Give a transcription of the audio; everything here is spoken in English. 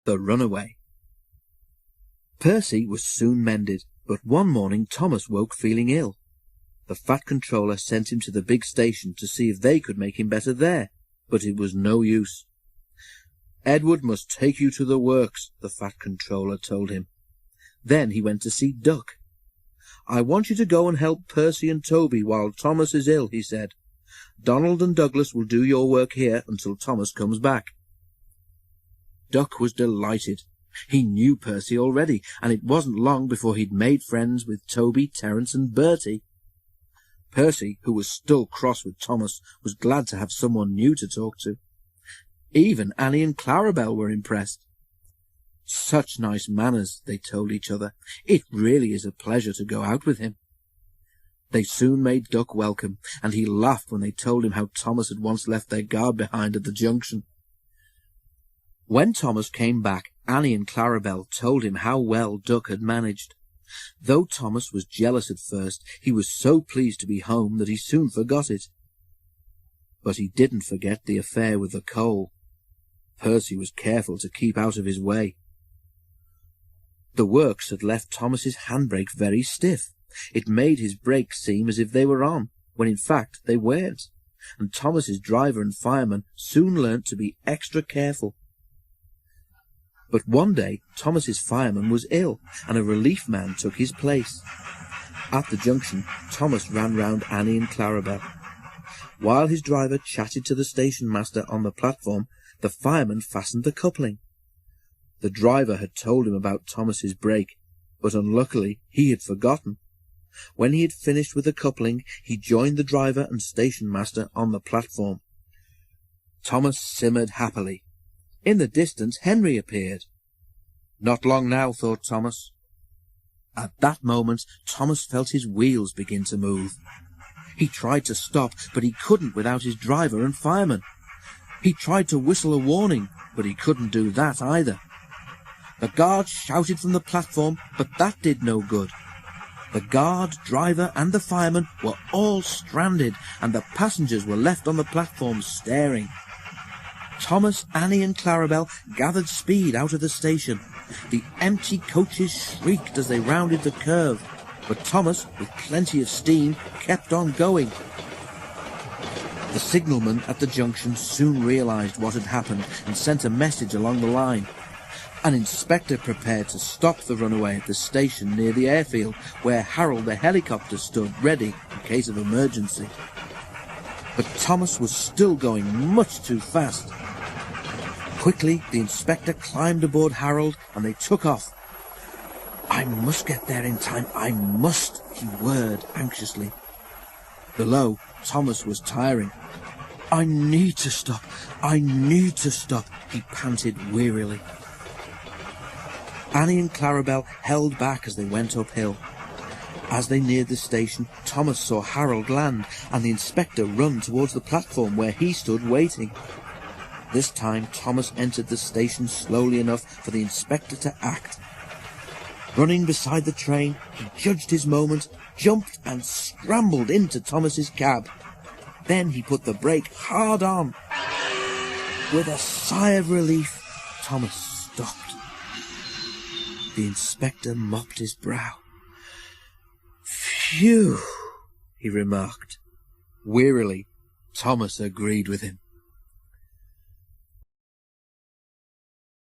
The Runaway. Percy was soon mended, but one morning Thomas woke feeling ill. The Fat Controller sent him to the big station to see if they could make him better there, but it was no use. "Edward must take you to the works," the Fat Controller told him. Then he went to see Duck. "I want you to go and help Percy and Toby while Thomas is ill," he said. "Donald and Douglas will do your work here until Thomas comes back." Duck was delighted. He knew Percy already, and it wasn't long before he'd made friends with Toby, Terence, and Bertie. Percy, who was still cross with Thomas, was glad to have someone new to talk to. Even Annie and Clarabel were impressed. "Such nice manners," they told each other. "It really is a pleasure to go out with him." They soon made Duck welcome, and he laughed when they told him how Thomas had once left their guard behind at the junction. When Thomas came back, Annie and Clarabel told him how well Duck had managed. Though Thomas was jealous at first, he was so pleased to be home that he soon forgot it. But he didn't forget the affair with the coal. Percy was careful to keep out of his way. The works had left Thomas's handbrake very stiff. It made his brakes seem as if they were on, when in fact they weren't, and Thomas's driver and fireman soon learnt to be extra careful. But one day Thomas's fireman was ill, and a relief man took his place. At the junction, Thomas ran round Annie and Clarabel. While his driver chatted to the station master on the platform, the fireman fastened the coupling. The driver had told him about Thomas's brake, but unluckily he had forgotten. When he had finished with the coupling, he joined the driver and station master on the platform. Thomas simmered happily. In the distance Henry appeared. Not long now, thought Thomas. At that moment Thomas felt his wheels begin to move. He tried to stop, but he couldn't without his driver and fireman. He tried to whistle a warning, but he couldn't do that either. The guard shouted from the platform, but that did no good. The guard, driver, and the fireman were all stranded, and the passengers were left on the platform staring. Thomas, Annie, and Clarabel gathered speed out of the station. The empty coaches shrieked as they rounded the curve, but Thomas, with plenty of steam, kept on going. The signalman at the junction soon realised what had happened and sent a message along the line. An inspector prepared to stop the runaway at the station near the airfield, where Harold the helicopter stood ready in case of emergency. But Thomas was still going much too fast. Quickly, the inspector climbed aboard Harold, and they took off. "I must get there in time, I must," he whirred anxiously. Below, Thomas was tiring. "I need to stop, I need to stop," he panted wearily. Annie and Clarabel held back as they went uphill. As they neared the station, Thomas saw Harold land, and the inspector run towards the platform where he stood waiting. This time Thomas entered the station slowly enough for the inspector to act. Running beside the train, he judged his moment, jumped and scrambled into Thomas's cab. Then he put the brake hard on. With a sigh of relief, Thomas stopped. The inspector mopped his brow. "Phew," he remarked. Wearily, Thomas agreed with him.